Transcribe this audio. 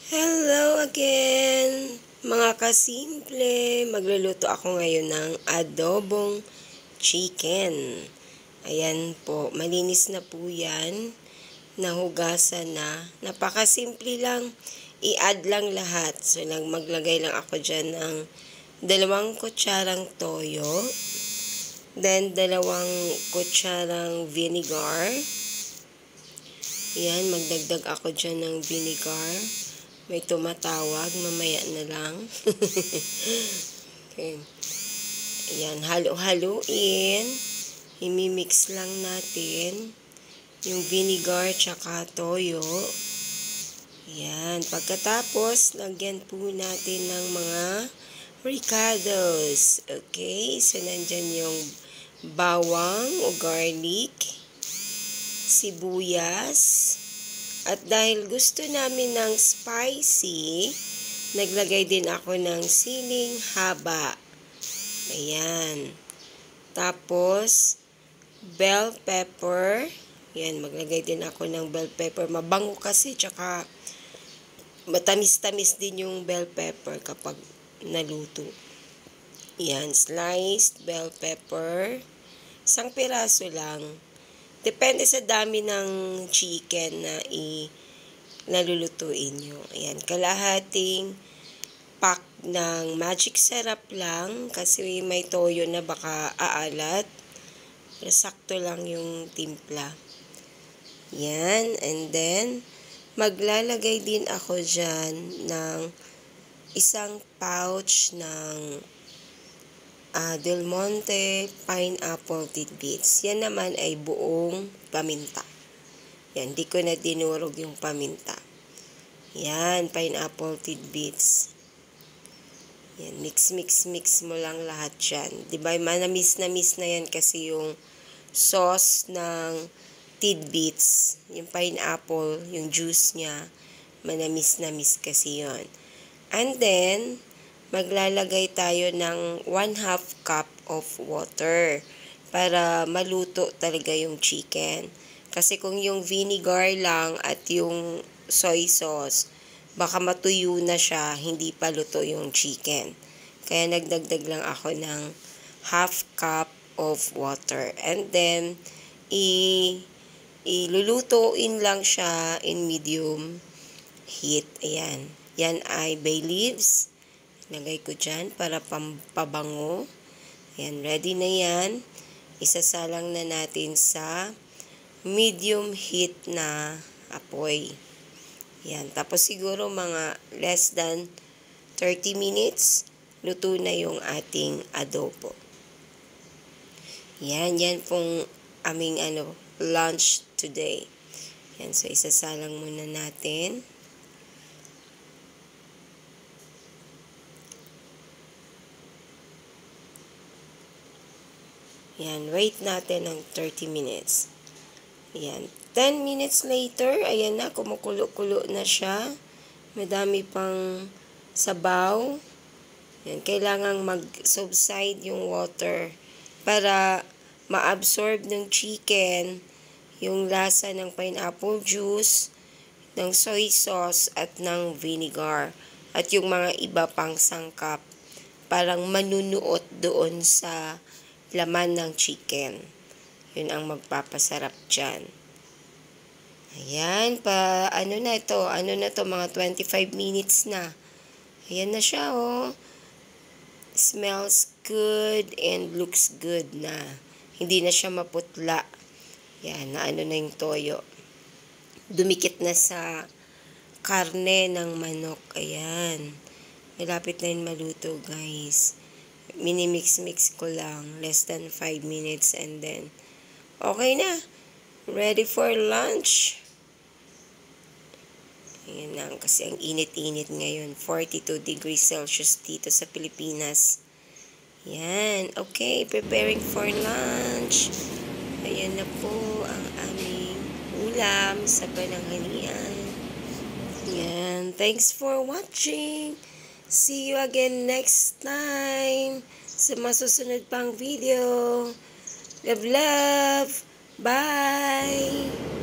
Hello again, mga kasimple. Magluluto ako ngayon ng adobong chicken. Ayan po, malinis na po yan. Nahugasan na. Napakasimple lang. I-add lang lahat. So, maglagay lang ako dyan ng 2 kutsarang toyo. Then, 2 kutsarang vinegar. Yan, magdagdag ako dyan ng vinegar. May tumatawag, mamaya na lang. Okay. Ayan, halo-haluin. Imimix lang natin yung vinegar tsaka toyo. Ayan, pagkatapos, lagyan po natin ng mga ricados. Okay, so nandyan yung bawang o garlic, sibuyas. At dahil gusto namin ng spicy, naglagay din ako ng siling haba. Ayan. Tapos, bell pepper. Ayan, maglagay din ako ng bell pepper. Mabango kasi, tsaka matamis-tamis din yung bell pepper kapag naluto. Ayan, sliced bell pepper. 1 piraso lang. Depende sa dami ng chicken na nalulutuin nyo. Ayan, kalahating pack ng magic syrup lang kasi may toyo na baka aalat. Pero sakto lang yung timpla. Ayan, and then maglalagay din ako dyan ng 1 pouch ng Del Monte pineapple tidbits. Yan naman ay buong paminta. Yan, di ko na dinurog yung paminta. Yan, pineapple tidbits. Yan, mix mo lang lahat yan. Diba, manamis na yan kasi yung sauce ng tidbits. Yung pineapple, yung juice niya, manamis kasi yon. And then, maglalagay tayo ng 1/2 cup of water para maluto talaga yung chicken. Kasi kung yung vinegar lang at yung soy sauce, baka matuyo na siya, hindi pa luto yung chicken. Kaya nagdagdag lang ako ng 1/2 cup of water. And then, ilulutuin lang siya in medium heat. Ayan. Yan ay bay leaves. Lagay ko dyan para pampabango. Ayan, ready na yan. Isasalang na natin sa medium heat na apoy. Ayan, tapos siguro mga less than 30 minutes, luto na yung ating adobo. Yan pong aming lunch today. Ayan, so isasalang muna natin. Yan, wait natin ng 30 minutes. Yan, 10 minutes later, ayan na, kumukulo-kulo na siya. Madami pang sabaw. Yan, kailangang mag-subside yung water para ma-absorb ng chicken yung lasa ng pineapple juice, ng soy sauce, at ng vinegar. At yung mga iba pang sangkap. Parang manunuot doon sa laman ng chicken. Yun ang magpapasarap dyan. Ayan, ano na to, mga 25 minutes na. Ayan na siya, oh. Smells good and looks good na. Hindi na siya maputla. Yan, na yung toyo. Dumikit na sa karne ng manok. Ayan. Malapit na yun maluto, guys. Minimix ko lang. Less than 5 minutes and then okay na. Ready for lunch. Ayan lang. Kasi ang init-init ngayon. 42 degrees Celsius dito sa Pilipinas. Yan. Okay. Preparing for lunch. Ayan na po ang aming ulam sa pananghalian. Yan. Thanks for watching. See you again next time sa masusunod pang video. Love, love. Bye!